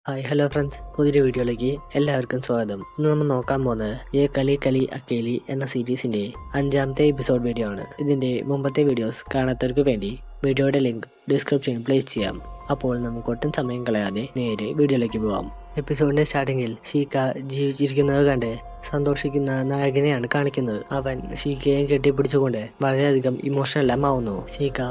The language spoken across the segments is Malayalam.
ഹലോ ഫ്രണ്ട്സ്, പുതിയൊരു വീഡിയോയിലേക്ക് എല്ലാവർക്കും സ്വാഗതം. ഇന്ന് നമ്മൾ നോക്കാൻ പോകുന്നത് യേ കലി കലി അക്കേലി എന്ന സീരീസിന്റെ 5ാമത്തെ എപ്പിസോഡ് വീഡിയോ ആണ്. ഇതിന്റെ മുമ്പത്തെ വീഡിയോസ് കാണാത്തവർക്ക് വേണ്ടി വീഡിയോയുടെ ലിങ്ക് ഡിസ്ക്രിപ്ഷനിൽ പ്ലേസ് ചെയ്യാം. അപ്പോൾ നമുക്ക് ഒട്ടും സമയം കളയാതെ നേരെ വീഡിയോയിലേക്ക് പോവാം. എപ്പിസോഡിന്റെ സ്റ്റാർട്ടിങ്ങിൽ ഷീക്ക ജീവിച്ചിരിക്കുന്നത് കണ്ട് സന്തോഷിക്കുന്ന നായകനെയാണ് കാണിക്കുന്നത്. അവൻ ഷീക്കയെ കെട്ടിപ്പിടിച്ചുകൊണ്ട് വളരെയധികം ഇമോഷണൽ ആവുന്നു. ഷീക്ക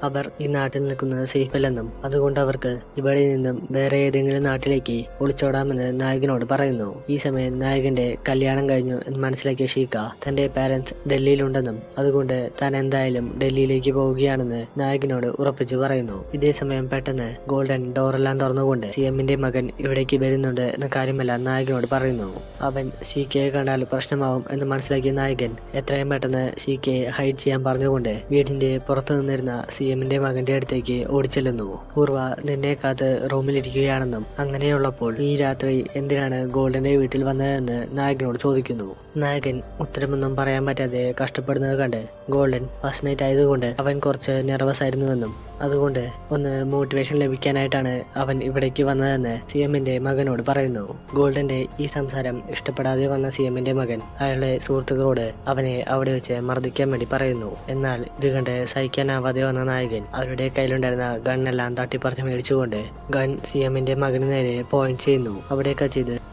അവർ ഈ നാട്ടിൽ നിൽക്കുന്നത് സേഫ് അല്ലെന്നും അതുകൊണ്ട് അവർക്ക് ഇവിടെ നിന്നും വേറെ ഏതെങ്കിലും നാട്ടിലേക്ക് ഒളിച്ചോടാമെന്ന് നായകനോട് പറയുന്നു. ഈ സമയം നായകന്റെ കല്യാണം കഴിഞ്ഞു എന്ന് മനസ്സിലാക്കിയ ഷീക്ക തന്റെ പാരന്റ്സ് ഡൽഹിയിലുണ്ടെന്നും അതുകൊണ്ട് താൻ എന്തായാലും ഡൽഹിയിലേക്ക് പോവുകയാണെന്ന് നായകനോട് ഉറപ്പിച്ചു പറയുന്നു. ഇതേ സമയം പെട്ടെന്ന് ഗോൾഡൻ ഡോറെല്ലാം തുറന്നുകൊണ്ട് സിഎമ്മിന്റെ മകൻ ഇവിടേക്ക് വരുന്നുണ്ട് എന്ന കാര്യമെല്ലാം നായകനോട് പറയുന്നു. അവൻ ഷീക്കയെ കണ്ടാൽ പ്രശ്നമാവും എന്ന് മനസ്സിലാക്കിയ നായകൻ എത്രയും പെട്ടെന്ന് ഷീക്കയെ ഹൈഡ് ചെയ്യാൻ പറഞ്ഞുകൊണ്ട് വീടിന്റെ പുറത്തു നിന്നിരുന്ന സിഎമ്മിന്റെ മകന്റെ അടുത്തേക്ക് ഓടിച്ചെല്ലുന്നു. പൂർവ നിന്നെ കാത്ത് റൂമിലിരിക്കുകയാണെന്നും അങ്ങനെയുള്ളപ്പോൾ ഈ രാത്രി എന്തിനാണ് ഗോൾഡന്റെ വീട്ടിൽ വന്നതെന്ന് നായകനോട് ചോദിക്കുന്നു. നായകൻ ഉത്തരമൊന്നും പറയാൻ പറ്റാതെ കഷ്ടപ്പെടുന്നത് കണ്ട് ഗോൾഡൻ ഫസ്റ്റ് നൈറ്റ് ആയതുകൊണ്ട് അവൻ കുറച്ച് നെർവസ് ആയിരുന്നുവെന്നും അതുകൊണ്ട് ഒന്ന് മോട്ടിവേഷൻ ലഭിക്കാനായിട്ടാണ് അവൻ ഇവിടേക്ക് വന്നതെന്ന് സിഎമ്മിന്റെ മകനോട് പറയുന്നു. ഗോൾഡന്റെ ഈ സംസാരം ഇഷ്ടപ്പെടാതെ വന്ന സിഎമ്മിന്റെ മകൻ അയാളുടെ സുഹൃത്തുക്കളോട് അവനെ അവിടെ വെച്ച് മർദ്ദിക്കാൻ വേണ്ടി പറയുന്നു. എന്നാൽ ഇത് കണ്ട് സഹിക്കാനാവാതെ വന്ന നായകൻ അവരുടെ കയ്യിലുണ്ടായിരുന്ന ഗണ്ണെല്ലാം തട്ടിപ്പറിച്ച് മേടിച്ചുകൊണ്ട് ഗൺ സിഎമ്മിന്റെ മകന് നേരെ പോയിന്റ് ചെയ്യുന്നു.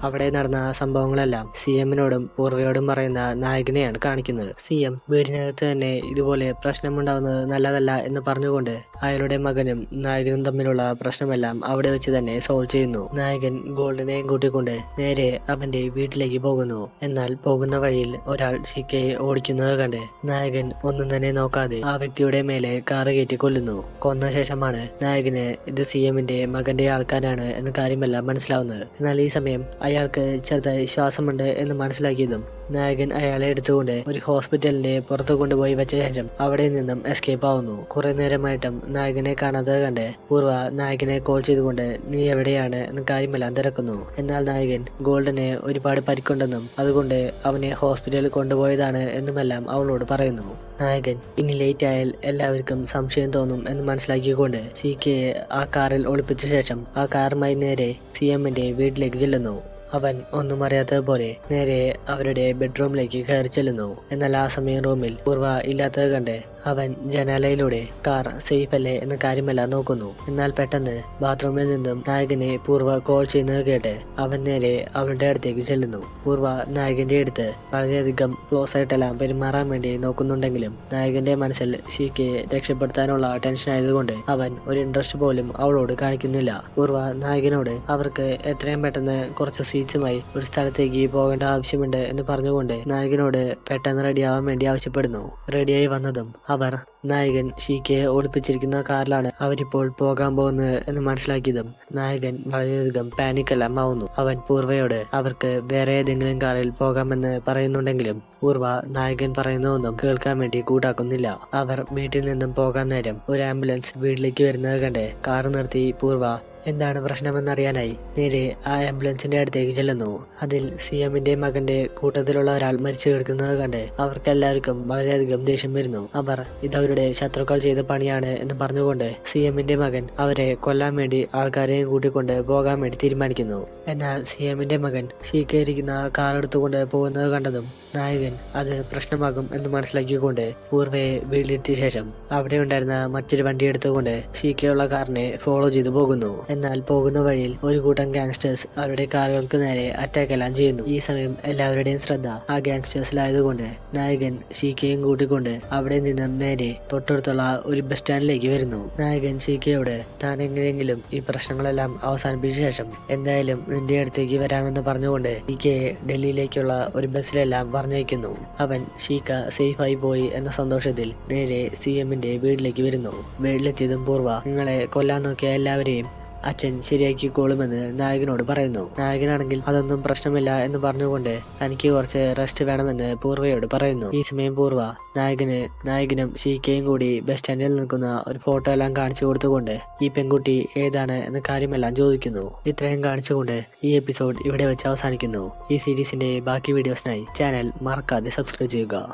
അവിടെ നടന്ന സംഭവങ്ങളെല്ലാം സിഎമ്മിനോടും പൂർവയോടും പറയുന്ന നായകനെയാണ് കാണിക്കുന്നത്. സിഎം വീടിനകത്ത് തന്നെ ഇതുപോലെ പ്രശ്നമുണ്ടാവുന്നത് നല്ലതല്ല എന്ന് പറഞ്ഞുകൊണ്ട് അയാളുടെ മകനും നായകനും തമ്മിലുള്ള പ്രശ്നമെല്ലാം അവിടെ വെച്ച് തന്നെ സോൾവ് ചെയ്യുന്നു. നായകൻ ഗോൾഡനെയും കൂട്ടിക്കൊണ്ട് നേരെ അവന്റെ വീട്ടിലേക്ക് പോകുന്നു. എന്നാൽ പോകുന്ന വഴിയിൽ ഒരാൾ ഷീക്കയെ ഓടിക്കുന്നത് കണ്ട് നായകൻ ഒന്നും തന്നെ നോക്കാതെ ആ വ്യക്തിയുടെ മേലെ കാറ് കയറ്റി കൊല്ലുന്നു. കൊന്ന ശേഷമാണ് നായകന് ഇത് സിഎമ്മിന്റെ മകന്റെ ആൾക്കാരാണ് എന്ന കാര്യമെല്ലാം മനസ്സിലാവുന്നത്. എന്നാൽ ഈ സമയം അയാൾക്ക് ചെറുതായി ശ്വാസമുണ്ട് എന്ന് മനസ്സിലാക്കിയതും നായകൻ അയാളെ എടുത്തുകൊണ്ട് ഒരു ഹോസ്പിറ്റലിന്റെ പുറത്തു കൊണ്ടുപോയി വെച്ച ശേഷം അവിടെ നിന്നും എസ്കേപ്പ് ആവുന്നു. കുറെ നേരമായിട്ടും നായകനെ കാണാതെ കണ്ട് പൂർവ നായകനെ കോൾ ചെയ്തുകൊണ്ട് നീ എവിടെയാണ് എന്ന കാര്യമെല്ലാം തിരക്കുന്നു. എന്നാൽ നായകൻ ഗോൾഡന് ഒരുപാട് പരിക്കുണ്ടെന്നും അതുകൊണ്ട് അവനെ ഹോസ്പിറ്റലിൽ കൊണ്ടുപോയതാണ് എന്നുമെല്ലാം അവളോട് പറയുന്നു. നായകൻ ഇനി ലേറ്റ് ആയാൽ എല്ലാവർക്കും സംശയം തോന്നും എന്ന് മനസ്സിലാക്കിക്കൊണ്ട് സീക്കയെ ആ കാറിൽ ഒളിപ്പിച്ച ശേഷം ആ കാറുമായി നേരെ സിഎമ്മിന്റെ വീട്ടിലേക്ക് ചെല്ലുന്നു. അവൻ ഒന്നും അറിയാത്തതുപോലെ നേരെ അവരുടെ ബെഡ്റൂമിലേക്ക് കയറി ചെല്ലുന്നു. എന്നാൽ ആ സമയം റൂമിൽ പൂർവ ഇല്ലാത്തത് കണ്ട് അവൻ ജനാലയിലൂടെ കാർ സേഫ് അല്ലേ എന്ന കാര്യമെല്ലാം നോക്കുന്നു. എന്നാൽ പെട്ടെന്ന് ബാത്റൂമിൽ നിന്നും നായകനെ പൂർവ കോൾ ചെയ്യുന്നത് കേട്ട് അവൻ നേരെ അവളുടെ അടുത്തേക്ക് ചെല്ലുന്നു. പൂർവ നായകന്റെ അടുത്ത് വളരെയധികം ക്ലോസ് ആയിട്ടെല്ലാം പെരുമാറാൻ വേണ്ടി നോക്കുന്നുണ്ടെങ്കിലും നായകന്റെ മനസ്സിൽ ഷീക്കയെ രക്ഷപ്പെടുത്താനുള്ള ടെൻഷൻ ആയതുകൊണ്ട് അവൻ ഒരു ഇൻട്രസ്റ്റ് പോലും അവളോട് കാണിക്കുന്നില്ല. പൂർവ നായകനോട് അവർക്ക് എത്രയും പെട്ടെന്ന് കുറച്ച് സ്വീറ്റ്സുമായി ഒരു സ്ഥലത്തേക്ക് പോകേണ്ട ആവശ്യമുണ്ട് എന്ന് പറഞ്ഞുകൊണ്ട് നായകനോട് പെട്ടെന്ന് റെഡിയാവാൻ വേണ്ടി ആവശ്യപ്പെടുന്നു. റെഡിയായി വന്നതും അവർ നായകൻ ഷീക്കയെ ഒളിപ്പിച്ചിരിക്കുന്ന കാറിലാണ് അവരിപ്പോൾ പോകാൻ പോകുന്നത് എന്ന് മനസ്സിലാക്കിയതും നായകൻ വളരെയധികം പാനിക്കെല്ലാം ആവുന്നു. അവൻ പൂർവയോട് അവർക്ക് വേറെ ഏതെങ്കിലും കാറിൽ പോകാമെന്ന് പറയുന്നുണ്ടെങ്കിലും പൂർവ നായകൻ പറയുന്നതൊന്നും കേൾക്കാൻ വേണ്ടി കൂട്ടാക്കുന്നില്ല. അവർ വീട്ടിൽ നിന്നും പോകാൻ നേരം ഒരു ആംബുലൻസ് വീട്ടിലേക്ക് വരുന്നത് കണ്ട് കാർ നിർത്തി പൂർവ എന്താണ് പ്രശ്നമെന്നറിയാനായി നേരെ ആ ആംബുലൻസിന്റെ അടുത്തേക്ക് ചെല്ലുന്നു. അതിൽ സിഎമ്മിന്റെ മകന്റെ കൂട്ടത്തിലുള്ള ഒരാൾ മരിച്ചു കിടക്കുന്നത് കണ്ട് അവർക്കെല്ലാവർക്കും വളരെയധികം ദേഷ്യം വരുന്നു. അവർ ഇതവരുടെ ശത്രുക്കൾ ചെയ്ത പണിയാണ് എന്ന് പറഞ്ഞുകൊണ്ട് സിഎമ്മിന്റെ മകൻ അവരെ കൊല്ലാൻ വേണ്ടി ആൾക്കാരെയും കൂട്ടിക്കൊണ്ട് പോകാൻ വേണ്ടി തീരുമാനിക്കുന്നു. എന്നാൽ സിഎമ്മിന്റെ മകൻ ഷീക്കയിരിക്കുന്ന കാർ എടുത്തുകൊണ്ട് പോകുന്നത് കണ്ടതും നായകൻ അത് പ്രശ്നമാകും എന്ന് മനസ്സിലാക്കിക്കൊണ്ട് പൂർവയെ വീട്ടിലെത്തിയ ശേഷം അവിടെ ഉണ്ടായിരുന്ന മറ്റൊരു വണ്ടി എടുത്തുകൊണ്ട് ഷീക്കയുള്ള കാറിനെ ഫോളോ ചെയ്തു പോകുന്നു. എന്നാൽ പോകുന്ന വഴിയിൽ ഒരു കൂട്ടം ഗാങ്സ്റ്റേഴ്സ് അവരുടെ കാറുകൾക്ക് നേരെ അറ്റാക്ക് എല്ലാം ചെയ്യുന്നു. ഈ സമയം എല്ലാവരുടെയും ശ്രദ്ധ ആ ഗാങ്സ്റ്റേഴ്സിലായതുകൊണ്ട് നായകൻ ഷീക്കയും കൂട്ടിക്കൊണ്ട് അവിടെ നിന്നും നേരെ തൊട്ടടുത്തുള്ള ഒരു ബസ് സ്റ്റാൻഡിലേക്ക് വരുന്നു. നായകൻ ഷീക്കയോട് താൻ എങ്ങനെയെങ്കിലും ഈ പ്രശ്നങ്ങളെല്ലാം അവസാനിപ്പിച്ച ശേഷം എന്തായാലും നിന്റെ അടുത്തേക്ക് വരാമെന്ന് പറഞ്ഞുകൊണ്ട് ഷീക്കയെ ഡൽഹിയിലേക്കുള്ള ഒരു ബസ്സിലെല്ലാം പറഞ്ഞയക്കുന്നു. അവൻ ഷീക്ക സേഫായി പോയി എന്ന സന്തോഷത്തിൽ നേരെ സിഎമ്മിന്റെ വീട്ടിലേക്ക് വരുന്നു. വീട്ടിലെത്തിയതും പൂർവ നിങ്ങളെ കൊല്ലാൻ നോക്കിയ എല്ലാവരെയും അച്ഛൻ ശരിയാക്കിക്കോളുമെന്ന് നായകനോട് പറയുന്നു. നായകനാണെങ്കിൽ അതൊന്നും പ്രശ്നമില്ല എന്ന് പറഞ്ഞുകൊണ്ട് തനിക്ക് കുറച്ച് റെസ്റ്റ് വേണമെന്ന് പൂർവയോട് പറയുന്നു. ഈ സമയം പൂർവ നായകനും ഷീക്കയും കൂടി ബസ് സ്റ്റാൻഡിൽ നിൽക്കുന്ന ഒരു ഫോട്ടോ എല്ലാം കാണിച്ചു കൊടുത്തുകൊണ്ട് ഈ പെൺകുട്ടി ഏതാണ് എന്ന കാര്യമെല്ലാം ചോദിക്കുന്നു. ഇത്രയും കാണിച്ചുകൊണ്ട് ഈ എപ്പിസോഡ് ഇവിടെ വെച്ച് അവസാനിക്കുന്നു. ഈ സീരീസിന്റെ ബാക്കി വീഡിയോസിനായി ചാനൽ മറക്കാതെ സബ്സ്ക്രൈബ് ചെയ്യുക.